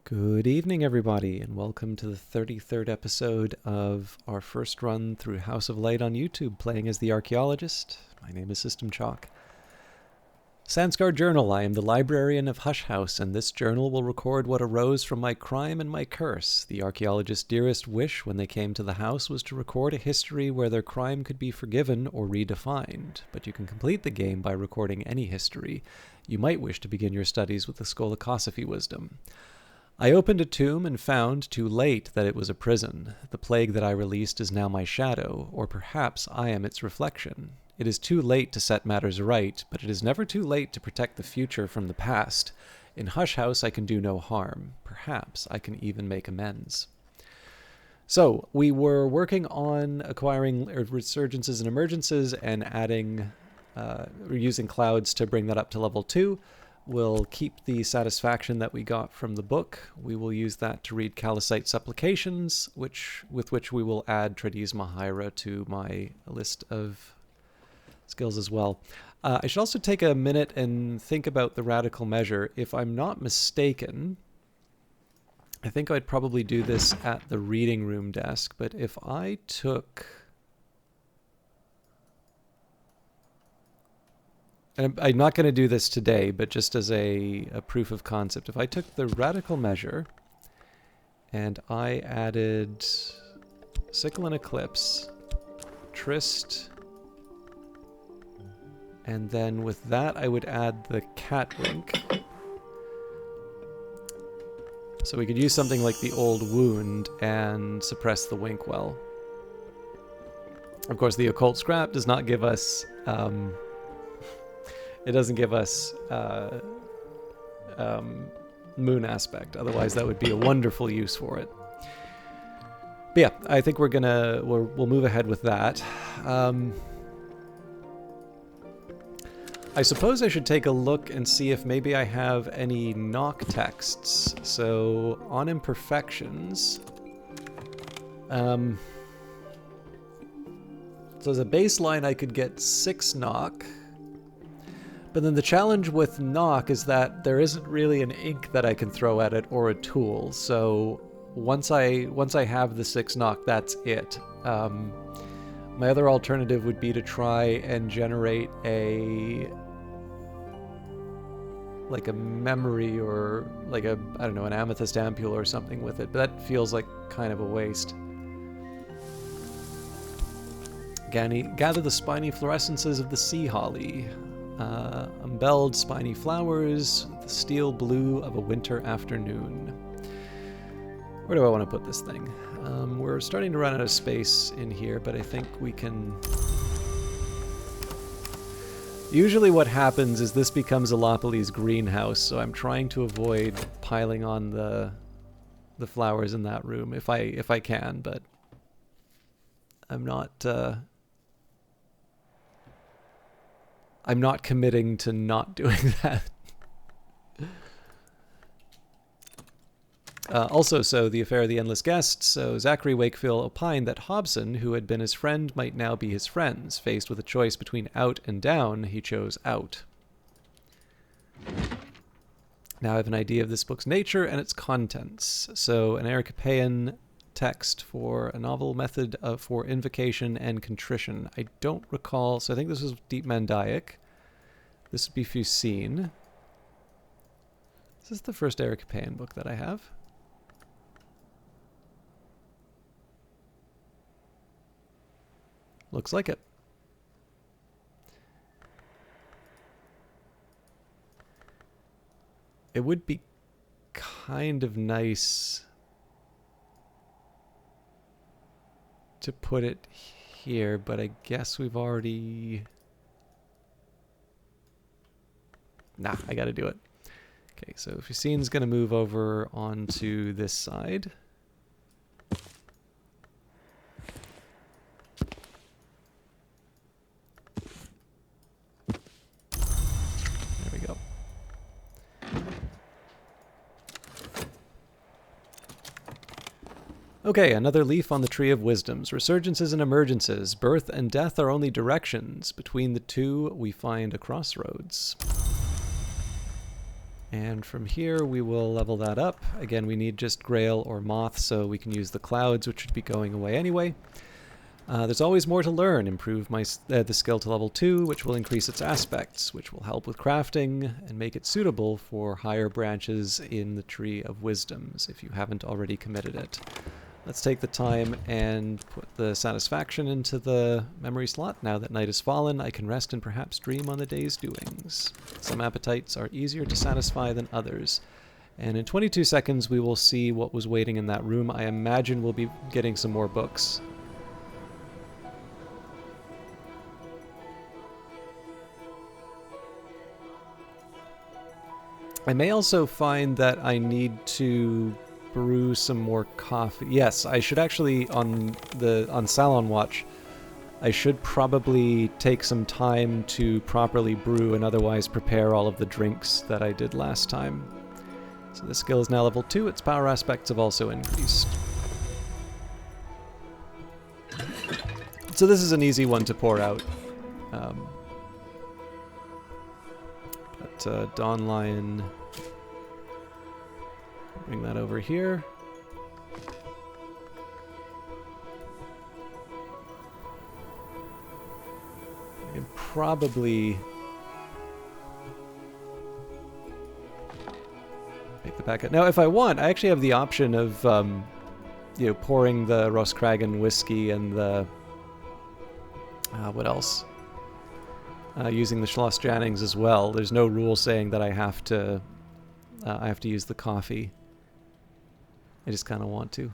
Good evening, everybody, and welcome to the 33rd episode of our first run through House of Light on YouTube, playing as the archaeologist. My name is System Chalk. Sanskar Journal. I am the librarian of Hush House, and this journal will record what arose from my crime and my curse. The archaeologist's dearest wish when they came to the house was to record a history where their crime could be forgiven or redefined. But you can complete the game by recording any history. You might wish to begin your studies with the Skolakosophy wisdom. I opened a tomb and found, too late, that it was a prison. The plague that I released is now my shadow, or perhaps I am its reflection. It is too late to set matters right, but it is never too late to protect the future from the past. In Hush House I can do no harm. Perhaps I can even make amends. So, we were working on acquiring resurgences and emergences and adding, using clouds to bring that up to level 2. We'll keep the satisfaction that we got from the book. We will use that to read Callicite Supplications, with which we will add Tradisma Hyra to my list of skills as well. I should also take a minute and think about the radical measure. If I'm not mistaken, I think I'd probably do this at the reading room desk, but if I took... And I'm not going to do this today, but just as a proof of concept. If I took the radical measure and I added Sickle and Eclipse, Trist, and then with that I would add the Cat Wink. So we could use something like the Old Wound and suppress the Wink well. Of course, the Occult Scrap does not give us... It doesn't give us moon aspect. Otherwise, that would be a wonderful use for it. But yeah, I think we'll move ahead with that. I suppose I should take a look and see if maybe I have any knock texts. So on imperfections, so as a baseline, I could get 6 knock. But then the challenge with knock is that there isn't really an ink that I can throw at it or a tool. So once I have the 6 knock, that's it. My other alternative would be to try and generate a memory or like I don't know, an amethyst ampule or something with it. But that feels like kind of a waste. Gather the spiny fluorescences of the sea holly. Umbelled spiny flowers, the steel blue of a winter afternoon. Where do I want to put this thing? We're starting to run out of space in here, but I think we can... Usually what happens is this becomes a Lopoly's greenhouse, so I'm trying to avoid piling on the flowers in that room if I can, but I'm not committing to not doing that. Also, so the affair of the endless guest. So Zachary Wakefield opined that Hobson, who had been his friend, might now be his friends. Faced with a choice between out and down, he chose out. Now I have an idea of this book's nature and its contents. So an Ericapean text for a novel method for invocation and contrition. I don't recall, so I think this was Deep Mandaic. This would be Fusine. Is this the first Ericapean book that I have? Looks like it. It would be kind of nice to put it here, but I guess we've already... Nah, I gotta do it. Okay, so Fusine's gonna move over onto this side. There we go. Okay, another leaf on the Tree of Wisdoms. Resurgences and emergences. Birth and death are only directions. Between the two, we find a crossroads. And from here we will level that up. Again, we need just Grail or Moth, so we can use the clouds, which should be going away anyway. There's always more to learn. Improve the skill to level 2, which will increase its aspects, which will help with crafting and make it suitable for higher branches in the Tree of Wisdoms, if you haven't already committed it. Let's take the time and put the satisfaction into the memory slot. Now that night has fallen, I can rest and perhaps dream on the day's doings. Some appetites are easier to satisfy than others. And in 22 seconds, we will see what was waiting in that room. I imagine we'll be getting some more books. I may also find that I need to brew some more coffee. Yes, I should actually, on Salon Watch, I should probably take some time to properly brew and otherwise prepare all of the drinks that I did last time. So the skill is now level 2, its power aspects have also increased. So this is an easy one to pour out. Dawn Lion, bring that over here. I can probably make the packet. Now, if I want, I actually have the option of, pouring the Roskragen whiskey and the, what else? Using the Schloss Jannings as well. There's no rule saying that I have to use the coffee. I just kind of want to.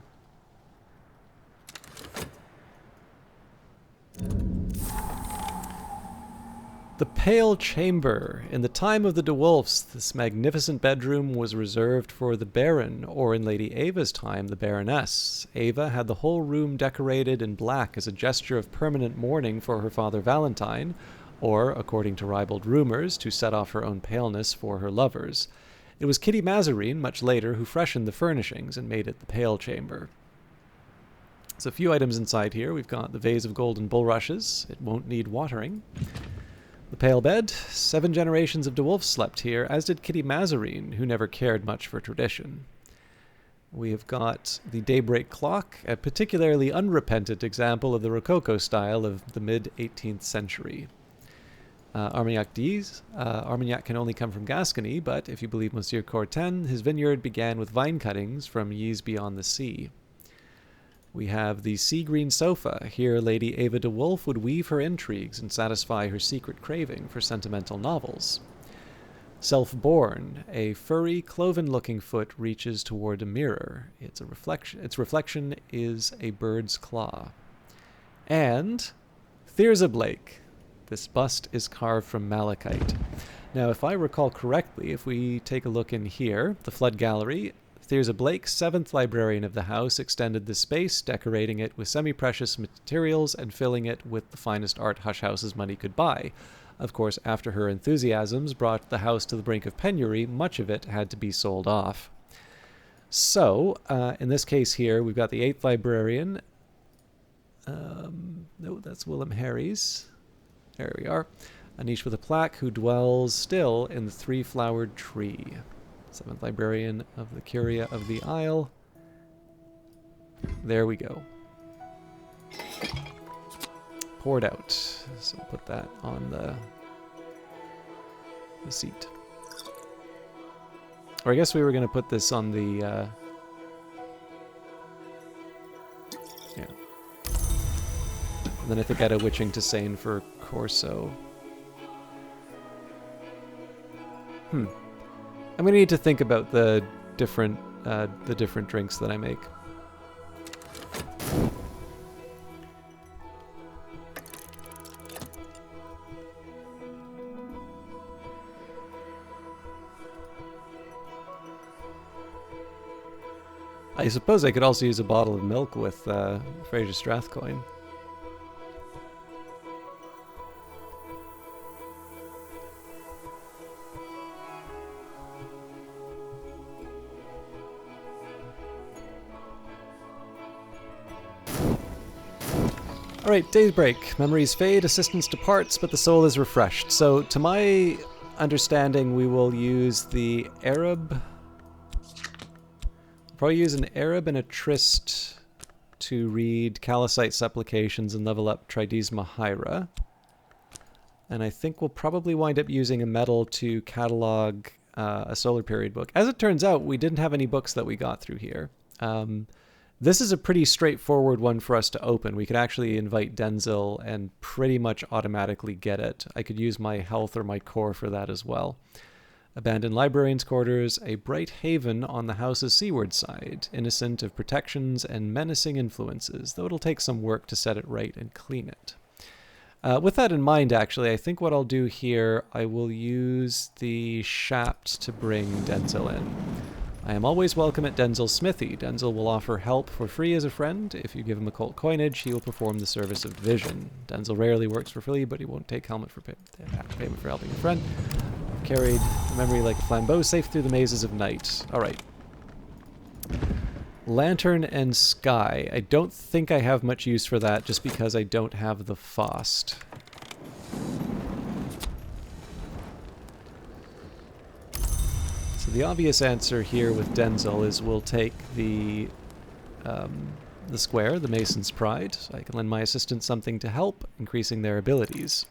The Pale Chamber. In the time of the De Wolfs, this magnificent bedroom was reserved for the Baron, or in Lady Ava's time, the Baroness. Ava had the whole room decorated in black as a gesture of permanent mourning for her father Valentine, or, according to ribald rumors, to set off her own paleness for her lovers. It was Kitty Mazarine, much later, who freshened the furnishings and made it the Pale Chamber. There's a few items inside here. We've got the vase of golden bulrushes. It won't need watering. The Pale Bed. 7 generations of De Wolfs slept here, as did Kitty Mazarine, who never cared much for tradition. We have got the Daybreak Clock, a particularly unrepentant example of the Rococo style of the mid-18th century. Armagnac d'Ise. Armagnac can only come from Gascony, but if you believe Monsieur Courtin, his vineyard began with vine cuttings from Yves beyond the sea. We have the Sea Green Sofa. Here Lady Ava de Wolf would weave her intrigues and satisfy her secret craving for sentimental novels. Self-born. A furry, cloven-looking foot reaches toward a mirror. Its reflection is a bird's claw. And Thyrza Blake. This bust is carved from malachite. Now, if I recall correctly, if we take a look in here, the Flood Gallery, Thyrza Blake, 7th librarian of the house, extended the space, decorating it with semi-precious materials and filling it with the finest art Hush House's money could buy. Of course, after her enthusiasms brought the house to the brink of penury, much of it had to be sold off. So, in this case here, we've got the 8th librarian. No, that's Willem Harry's. There we are. A niche with a plaque who dwells still in the 3-flowered tree. 7th librarian of the Curia of the Isle. There we go. Poured out. So put that on the seat. Or I guess we were going to put this on the... yeah. And then I think I had a Witching to Seine for Corso. I'm going to need to think about the different drinks that I make. I suppose I could also use a bottle of milk with Fraser Strathcoin. Alright, Daybreak. Memories fade, assistance departs, but the soul is refreshed. So, to my understanding, we will use the Arab. Probably use an Arab and a Trist to read Callicite Supplications and level up Tridesma Hyra. And I think we'll probably wind up using a metal to catalog a Solar Period book. As it turns out, we didn't have any books that we got through here. This is a pretty straightforward one for us to open. We could actually invite Denzil and pretty much automatically get it. I could use my health or my core for that as well. Abandoned Librarian's Quarters, a bright haven on the house's seaward side, innocent of protections and menacing influences, though it'll take some work to set it right and clean it. With that in mind, actually, I think what I'll do here, I will use the Shapt to bring Denzil in. I am always welcome at Denzil's smithy. Denzil will offer help for free as a friend. If you give him occult coinage, he will perform the service of vision. Denzil rarely works for free, but he won't take payment for helping a friend. I've carried memory like a flambeau safe through the mazes of night. Alright. Lantern and Sky. I don't think I have much use for that just because I don't have the Fost. So the obvious answer here with Denzil is we'll take the square, the Mason's Pride. So I can lend my assistant something to help, increasing their abilities.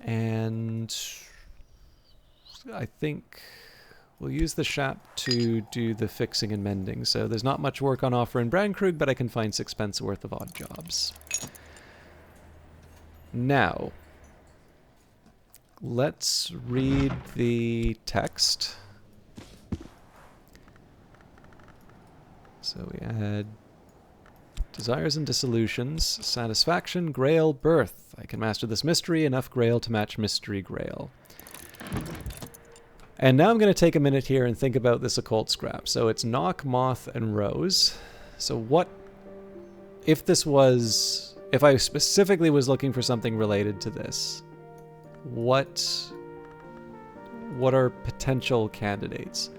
And I think we'll use the Shap to do the fixing and mending. So there's not much work on offer in Brandkrug, but I can find 6 pence worth of odd jobs. Now, let's read the text. So we had desires and dissolutions, satisfaction, grail, birth. I can master this mystery, enough grail to match mystery grail. And now I'm going to take a minute here and think about this occult scrap. So it's Knock, Moth, and Rose. So what, if I specifically was looking for something related to this, what are potential candidates?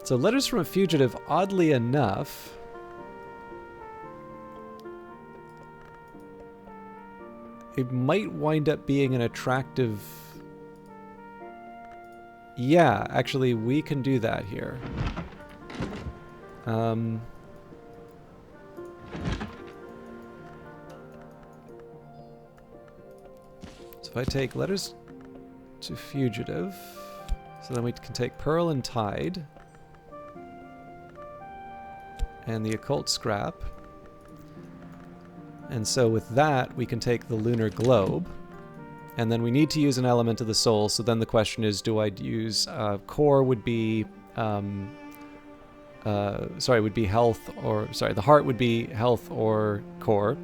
So Letters from a Fugitive, oddly enough, it might wind up being an attractive... Yeah, actually, we can do that here. So if I take Letters to Fugitive, so then we can take Pearl and Tide, and the Occult Scrap. And so with that, we can take the Lunar Globe. And then we need to use an element of the soul, so then the question is, do I use... core would be... would be health, or... Sorry, the heart would be health or core.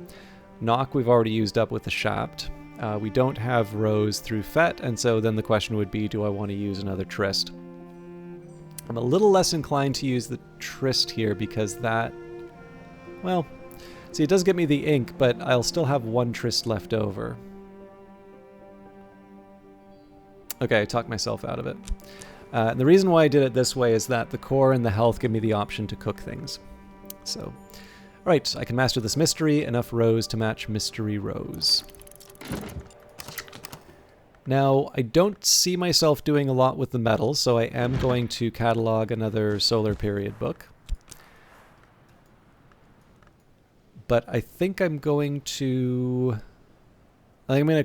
Knock we've already used up with the Shapt. We don't have Rose through Fet, and so then the question would be, do I want to use another Trist? I'm a little less inclined to use the Trist here, because that... Well, see, it does get me the ink, but I'll still have one Trist left over. Okay, I talked myself out of it. And the reason why I did it this way is that the core and the health give me the option to cook things. So, right, I can master this mystery, enough Rose to match Mystery Rose. Now, I don't see myself doing a lot with the metal, so I am going to catalog another Solar Period book. But I think I'm going to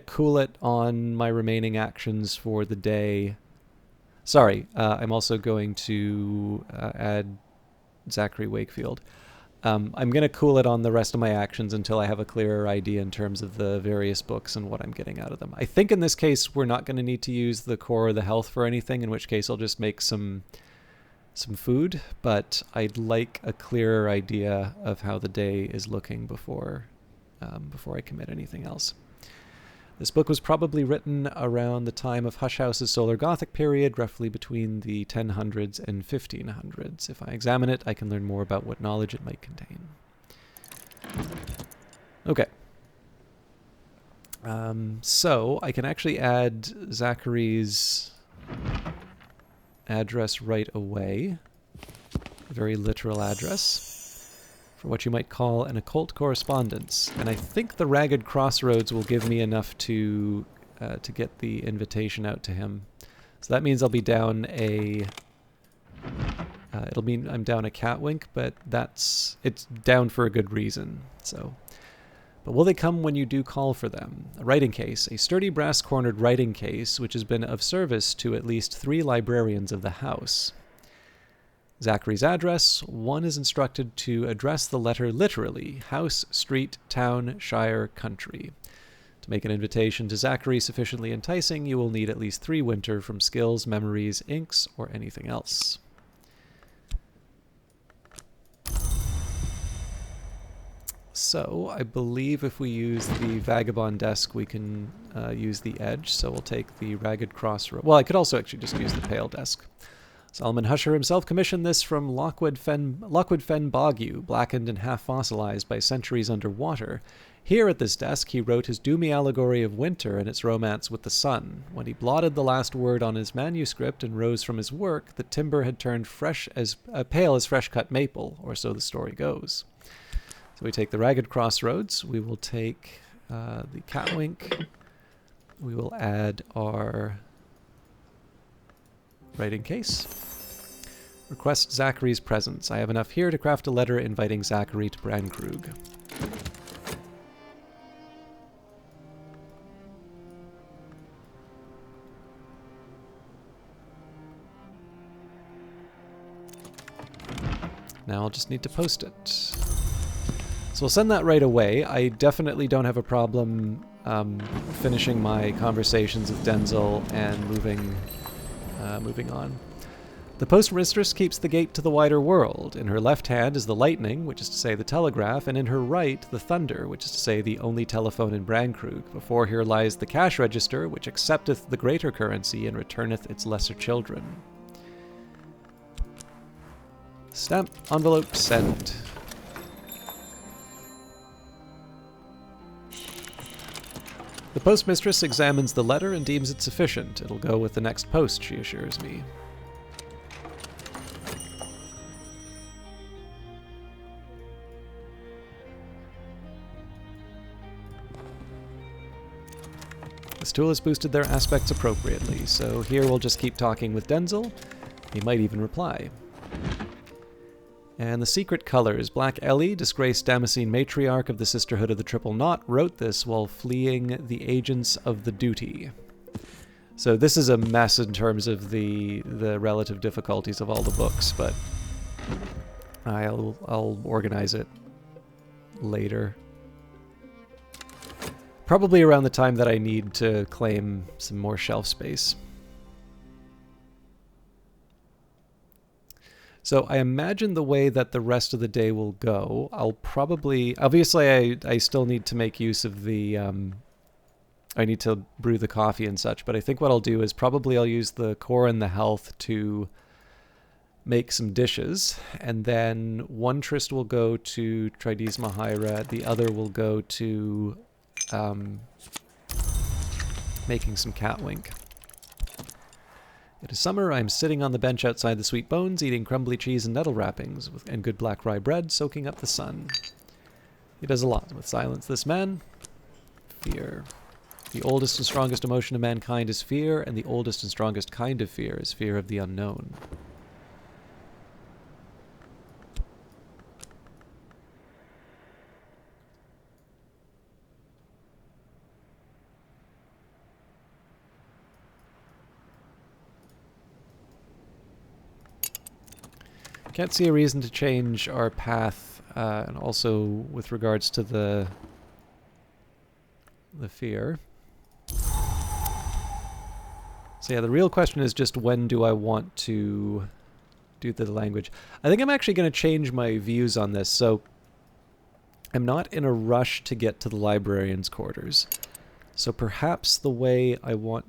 cool it on my remaining actions for the day. Sorry, I'm also going to add Zachary Wakefield. I'm going to cool it on the rest of my actions until I have a clearer idea in terms of the various books and what I'm getting out of them. I think in this case we're not going to need to use the core or the health for anything, in which case I'll just make some food, but I'd like a clearer idea of how the day is looking before I commit anything else. This book was probably written around the time of Hush House's Solar Gothic period, roughly between the 1000s and 1500s. If I examine it, I can learn more about what knowledge it might contain. Okay. So I can actually add Zachary's address right away. A very literal address. For what you might call an occult correspondence. And I think the Ragged Crossroads will give me enough to to get the invitation out to him. So that means I'll be down a... it'll mean I'm down a catwink, but it's down for a good reason. So, but will they come when you do call for them? A writing case, a sturdy brass-cornered writing case, which has been of service to at least 3 librarians of the house. Zachary's address: 1 is instructed to address the letter literally: house, street, town, shire, country. To make an invitation to Zachary sufficiently enticing, you will need at least 3 winter from skills, memories, inks, or anything else. So, I believe if we use the Vagabond Desk, we can use the Edge, so we'll take the Ragged Crossroad. Well, I could also actually just use the Pale Desk. Solomon Husher himself commissioned this from Lockwood Fen Boggew, blackened and half fossilized by centuries underwater. Here at this desk he wrote his doomy allegory of winter and its romance with the sun. When he blotted the last word on his manuscript and rose from his work, the timber had turned pale as fresh-cut maple, or so the story goes. So we take the Ragged Crossroads, we will take the Catwink, we will add our writing case. Request Zachary's presence. I have enough here to craft a letter inviting Zachary to Brankrug. Now I'll just need to post it. So we'll send that right away. I definitely don't have a problem finishing my conversations with Denzel and moving on. The postmistress keeps the gate to the wider world. In her left hand is the lightning, which is to say the telegraph, and in her right the thunder, which is to say the only telephone in Brankrug. Before her lies the cash register, which accepteth the greater currency and returneth its lesser children. Stamp, envelope, send. The postmistress examines the letter and deems it sufficient. It'll go with the next post, she assures me. This tool has boosted their aspects appropriately, so here we'll just keep talking with Denzel. He might even reply. And the secret colors. Black Ellie, disgraced Damascene matriarch of the Sisterhood of the Triple Knot, wrote this while fleeing the agents of the duty. So this is a mess in terms of the relative difficulties of all the books, but I'll organize it later. Probably around the time that I need to claim some more shelf space. So I imagine the way that the rest of the day will go, I'll probably... Obviously, I still need to make use of the... I need to brew the coffee and such, but I think what I'll do is probably I'll use the core and the health to make some dishes, and then one tryst will go to Trides Mahaira, the other will go to making some catwink. It is summer. I am sitting on the bench outside the Sweet Bones, eating crumbly cheese and nettle wrappings, and good black rye bread, soaking up the sun. He does a lot with silence, this man. Fear. The oldest and strongest emotion of mankind is fear, and the oldest and strongest kind of fear is fear of the unknown. Can't see a reason to change our path, and also with regards to the fear. So yeah, the real question is just when do I want to do the language. I think I'm actually going to change my views on this, so I'm not in a rush to get to the librarian's quarters. So perhaps the way I want...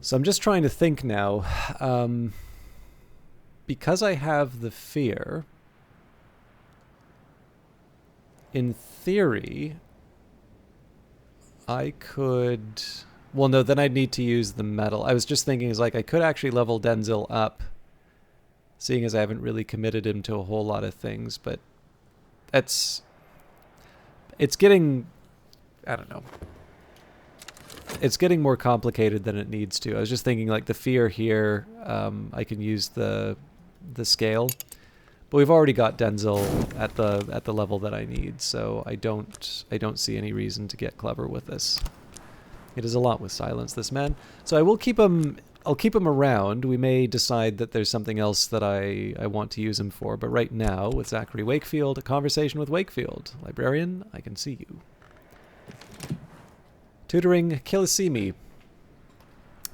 So I'm just trying to think now. Because I have the fear, in theory, I could... Well, no, then I'd need to use the metal. I was just thinking, is like, I could actually level Denzel up seeing as I haven't really committed him to a whole lot of things, but it's getting, I don't know. It's getting more complicated than it needs to. I was just thinking, like, the fear here, I can use the scale, but we've already got Denzel at the level that I need, so I don't see any reason to get clever with this. It is a lot with silence, this man. So I will keep him. I'll keep him around. We may decide that there's something else that I want to use him for, but right now, with Zachary Wakefield, a conversation with Wakefield. Librarian, I can see you. Tutoring Kilisimi.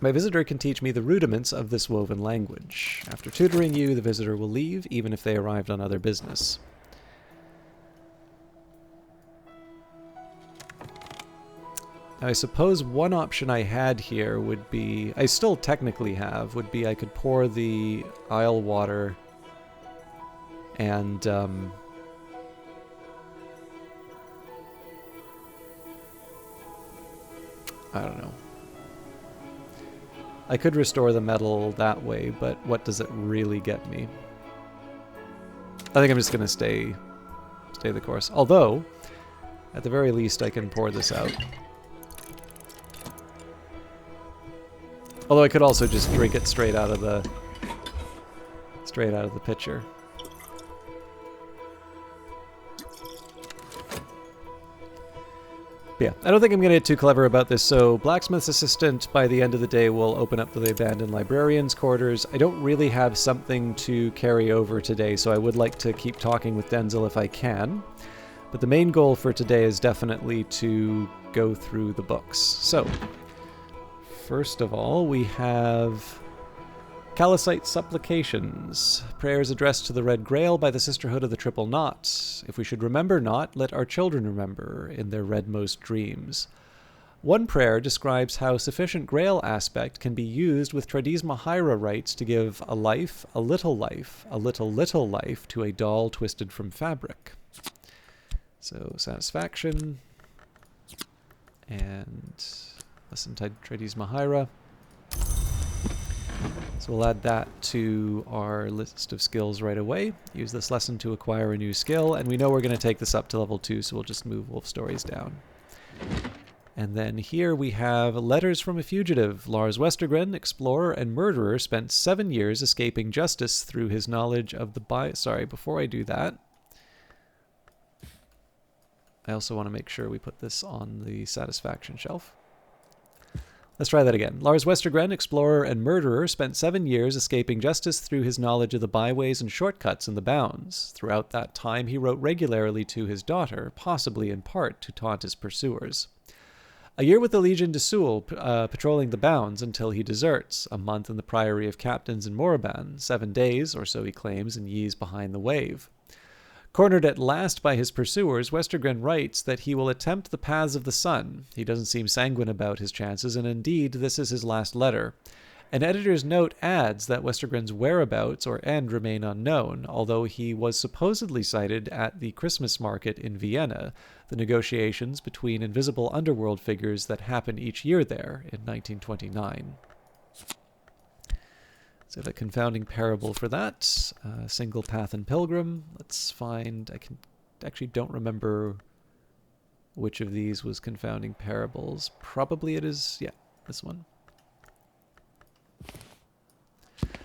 My visitor can teach me the rudiments of this woven language. After tutoring you, the visitor will leave, even if they arrived on other business. Now, I suppose one option I had here would be, I still technically have, would be I could pour the Isle water and I don't know. I could restore the metal that way, but what does it really get me? I think I'm just going to stay the course. Although, at the very least, I can pour this out. Although I could also just drink it straight out of the pitcher. Yeah, I don't think I'm going to get too clever about this. So blacksmith's assistant, by the end of the day, will open up the abandoned librarian's quarters. I don't really have something to carry over today, so I would like to keep talking with Denzel if I can. But the main goal for today is definitely to go through the books. So, first of all, we have Callicite Supplications, prayers addressed to the Red Grail by the Sisterhood of the Triple Knot. If we should remember not, let our children remember in their redmost dreams. One prayer describes how sufficient Grail aspect can be used with Tridesma Hira rites to give a life, a little life to a doll twisted from fabric. So, satisfaction, and lesson to Tridesma Hira. So we'll add that to our list of skills right away. Use this lesson to acquire a new skill, and we know we're going to take this up to level 2, so we'll just move Wolf Stories down. And then here we have Letters from a Fugitive. Lars Westergren, explorer and murderer, spent 7 years escaping justice through his knowledge of the Sorry, before I do that, I also want to make sure we put this on the satisfaction shelf. Let's try that again. Lars Westergren, explorer and murderer, spent 7 years escaping justice through his knowledge of the byways and shortcuts in the bounds. Throughout that time, he wrote regularly to his daughter, possibly in part to taunt his pursuers. A year with the Legion de Soul, patrolling the bounds until he deserts. A month in the Priory of Captains in Moraban. 7 days, or so he claims, in Ye's Behind the Wave. Cornered at last by his pursuers, Westergren writes that he will attempt the paths of the sun. He doesn't seem sanguine about his chances, and indeed, this is his last letter. An editor's note adds that Westergren's whereabouts or end remain unknown, although he was supposedly sighted at the Christmas market in Vienna, the negotiations between invisible underworld figures that happen each year there in 1929. So the confounding parable for that, single path and pilgrim. Let's find, actually don't remember which of these was confounding parables. Probably it is, yeah, this one.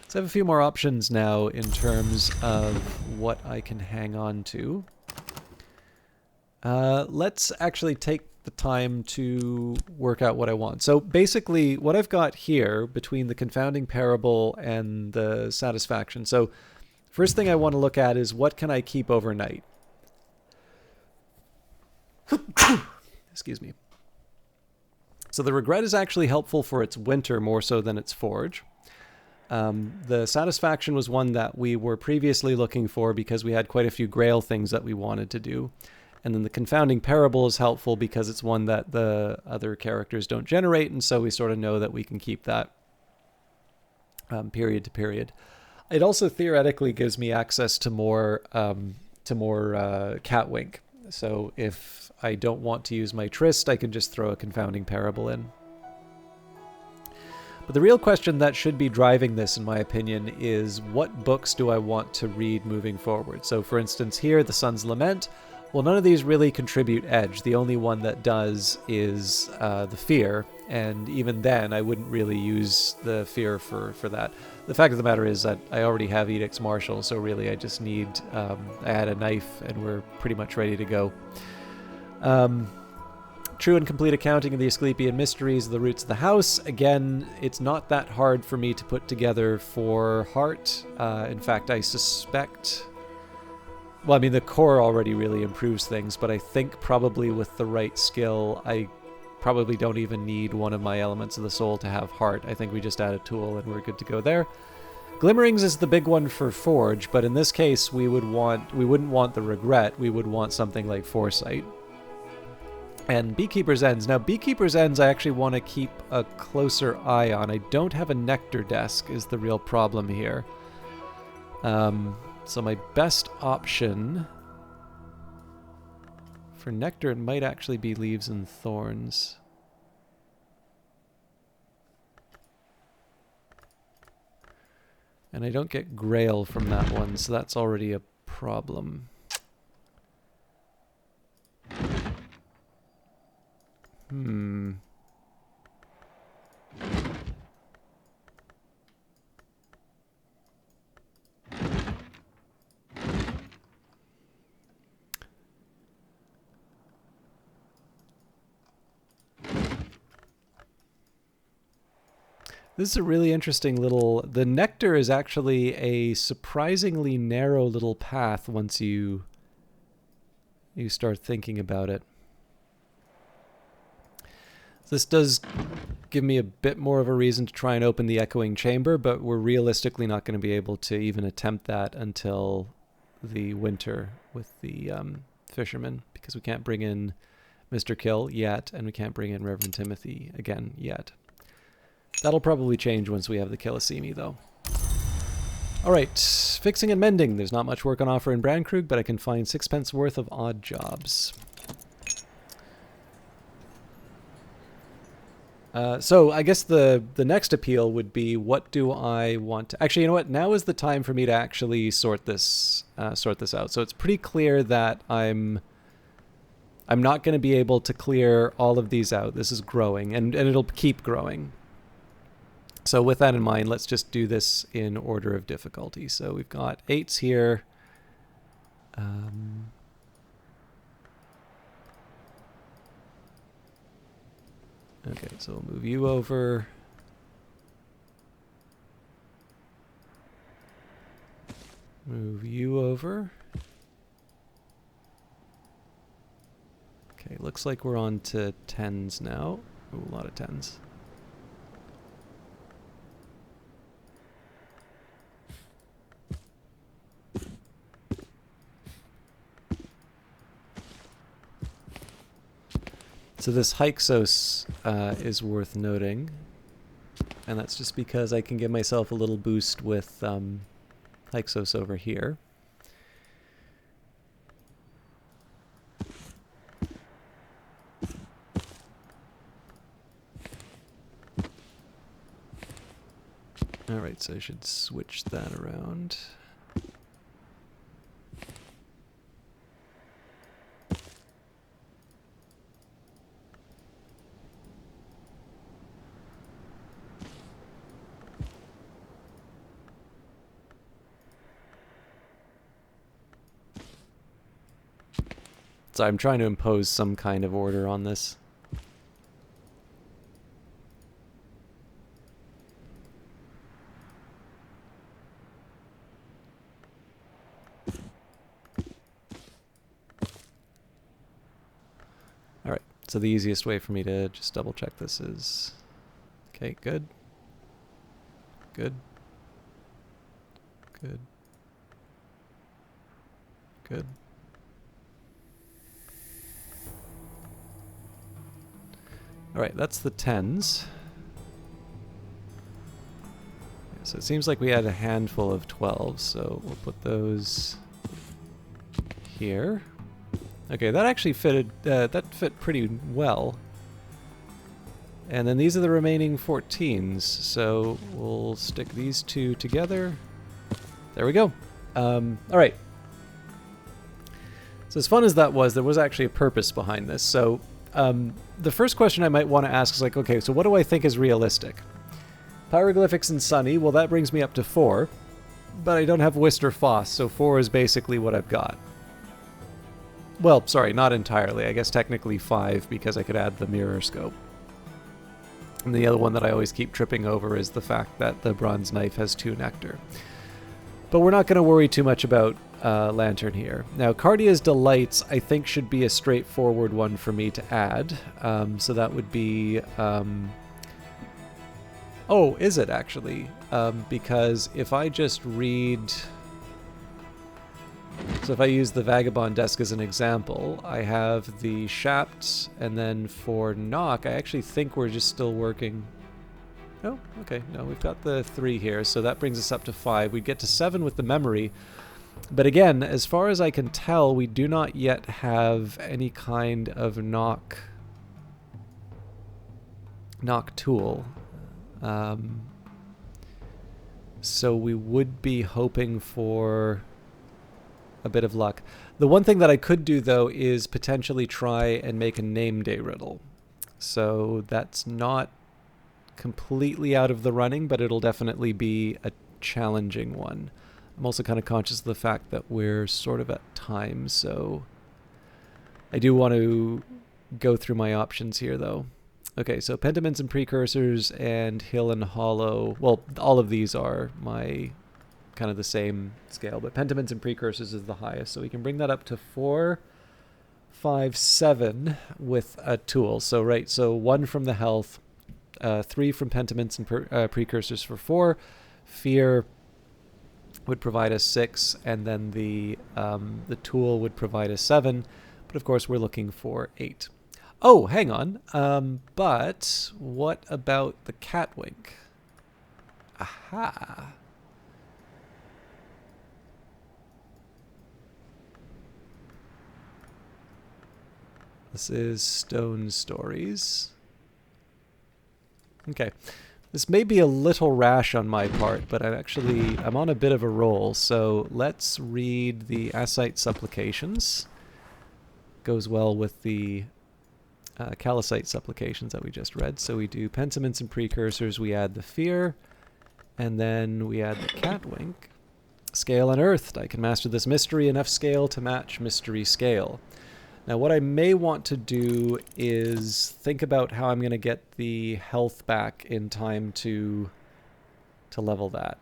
So I have a few more options now in terms of what I can hang on to. Let's actually take the time to work out what I want. So basically what I've got here between the confounding parable and the satisfaction. So first thing I want to look at is what can I keep overnight? Excuse me. So the regret is actually helpful for its winter more so than its forge. The satisfaction was one that we were previously looking for because we had quite a few Grail things that we wanted to do. And then the confounding parable is helpful because it's one that the other characters don't generate, and so we sort of know that we can keep that period to period. It also theoretically gives me access to more Catwink. So if I don't want to use my Tryst, I can just throw a confounding parable in. But the real question that should be driving this, in my opinion, is what books do I want to read moving forward? So for instance here, The Sun's Lament. Well, none of these really contribute edge. The only one that does is the fear, and even then I wouldn't really use the fear for that. The fact of the matter is that I already have Edicts Martial, so really I just need, I add a knife and we're pretty much ready to go. True and complete accounting of the Asclepian mysteries, the roots of the house. Again, it's not that hard for me to put together for heart. In fact, I suspect... Well, I mean, the core already really improves things, but I think probably with the right skill, I probably don't even need one of my elements of the soul to have heart. I think we just add a tool and we're good to go there. Glimmerings is the big one for Forge, but in this case, we wouldn't want the regret. We would want something like Foresight. And Beekeeper's Ends. Now, Beekeeper's Ends I actually want to keep a closer eye on. I don't have a Nectar desk is the real problem here. So my best option for Nectar might actually be Leaves and Thorns. And I don't get Grail from that one, so that's already a problem. This is a really interesting little... The Nectar is actually a surprisingly narrow little path once you start thinking about it. This does give me a bit more of a reason to try and open the Echoing Chamber, but we're realistically not going to be able to even attempt that until the winter with the fishermen, because we can't bring in Mr. Kill yet, and we can't bring in Reverend Timothy again yet. That'll probably change once we have the Kilisimi, though. Alright, fixing and mending. There's not much work on offer in Brandkrug, but I can find 6 worth of odd jobs. So I guess the next appeal would be, what do I want to... Actually, you know what? Now is the time for me to actually sort this out. So it's pretty clear that I'm not going to be able to clear all of these out. This is growing, and it'll keep growing. So with that in mind, let's just do this in order of difficulty. So we've got 8s here. Okay, so we'll move you over. Move you over. Okay, looks like we're on to 10s now. Ooh, a lot of 10s. So this Hyksos is worth noting, and that's just because I can give myself a little boost with Hyksos over here. Alright, so I should switch that around. So I'm trying to impose some kind of order on this. Alright, so the easiest way for me to just double check this is... Okay, good. Good. Good. Good. Alright, that's the 10s. So it seems like we had a handful of 12s, so we'll put those here. Okay, that actually fitted, that fit pretty well. And then these are the remaining 14s. So we'll stick these two together. There we go. All right. So as fun as that was, there was actually a purpose behind this. So the first question I might want to ask is like, okay, so what do I think is realistic? Pyroglyphics and Sunny, well, that brings me up to 4. But I don't have Wister Foss, so 4 is basically what I've got. Well, sorry, not entirely. I guess technically 5 because I could add the mirror scope. And the other one that I always keep tripping over is the fact that the bronze knife has 2 nectar. But we're not going to worry too much about Lantern here. Now, Cardia's Delights, I think, should be a straightforward one for me to add. So that would be... oh, is it actually? Because if I just read... So if I use the Vagabond Desk as an example, I have the Shapt, and then for Knock, I actually think we're just still working... Oh, okay, no, we've got the 3 here, so that brings us up to 5. We'd get to 7 with the memory, but again, as far as I can tell, we do not yet have any kind of knock tool. So we would be hoping for a bit of luck. The one thing that I could do, though, is potentially try and make a name day riddle. So that's not completely out of the running, but it'll definitely be a challenging one. I'm also kind of conscious of the fact that we're sort of at time, so I do want to go through my options here, though. Okay, so Pentiments and Precursors and Hill and Hollow. Well, all of these are my kind of the same scale, but Pentiments and Precursors is the highest, so we can bring that up to 4, 5, 7 with a tool. So, right, so 1 from the health, 3 from Pentiments and Precursors for 4. Fear would provide us 6, and then the tool would provide us 7. But of course, we're looking for 8. Oh, hang on. But what about the Catwink? Aha. This is Stone Stories. Okay. This may be a little rash on my part, but I'm on a bit of a roll, so let's read the Asite Supplications. Goes well with the Callicite Supplications that we just read. So we do Pentiments and Precursors, we add the Fear, and then we add the Catwink. Scale Unearthed. I can master this mystery, enough scale to match mystery scale. Now what I may want to do is think about how I'm going to get the health back in time to level that.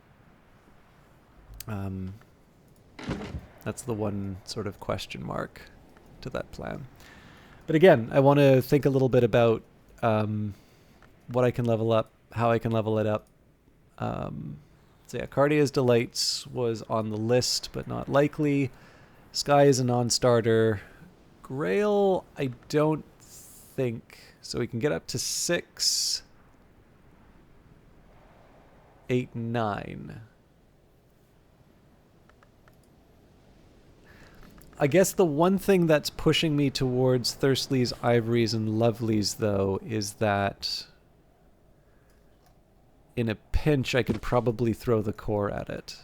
That's the one sort of question mark to that plan. But again, I want to think a little bit about what I can level up, how I can level it up. So yeah, Cardia's Delights was on the list, but not likely. Sky is a non-starter. Grail, I don't think. So we can get up to 6, 8, 9. I guess the one thing that's pushing me towards Thirstly's, Ivories, and Lovelies, though, is that in a pinch I could probably throw the core at it.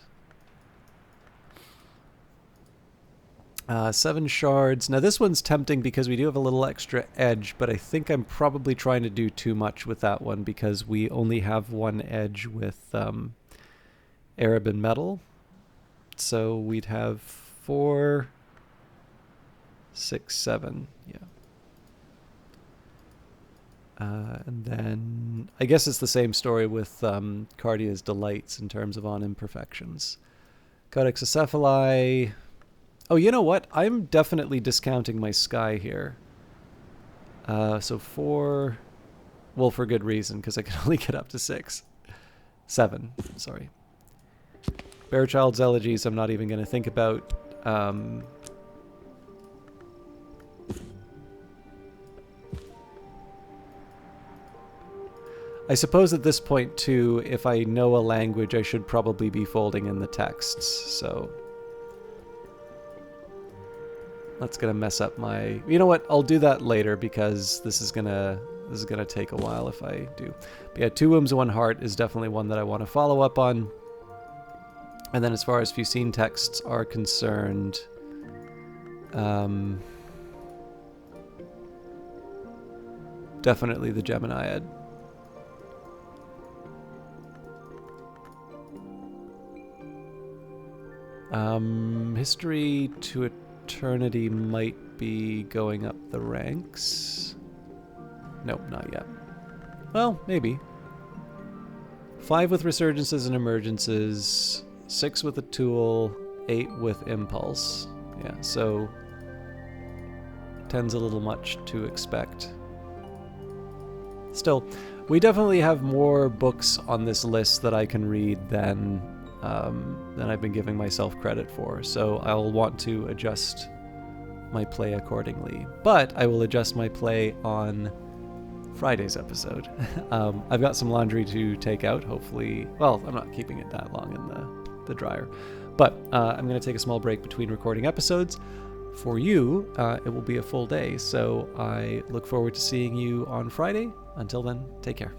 7 shards. Now this one's tempting because we do have a little extra edge, but I think I'm probably trying to do too much with that one because we only have 1 edge with Arab and Metal. So we'd have 4, 6, 7. Yeah. And then I guess it's the same story with Cardia's Delights in terms of on imperfections. Codex Acephalai. Oh, you know what? I'm definitely discounting my Sky here. So 4... Well, for good reason, because I can only get up to 6. 7, sorry. Bearchild's Elegies I'm not even going to think about. I suppose at this point, too, if I know a language, I should probably be folding in the texts, so... That's gonna mess up my... You know what? I'll do that later because this is gonna This is going to take a while if I do. But yeah, Two Wombs, One Heart is definitely one that I want to follow up on. And then as far as Fusine texts are concerned, definitely the Geminiad. History to Eternity might be going up the ranks. Nope, not yet. Well, maybe. 5 with Resurgences and Emergences, 6 with a Tool, 8 with Impulse. Yeah, so 10's a little much to expect. Still, we definitely have more books on this list that I can read than I've been giving myself credit for, so I'll want to adjust my play accordingly. But I will adjust my play on Friday's episode. I've got some laundry to take out, hopefully. Well, I'm not keeping it that long in the dryer. But I'm going to take a small break between recording episodes. For you, it will be a full day, so I look forward to seeing you on Friday. Until then, take care.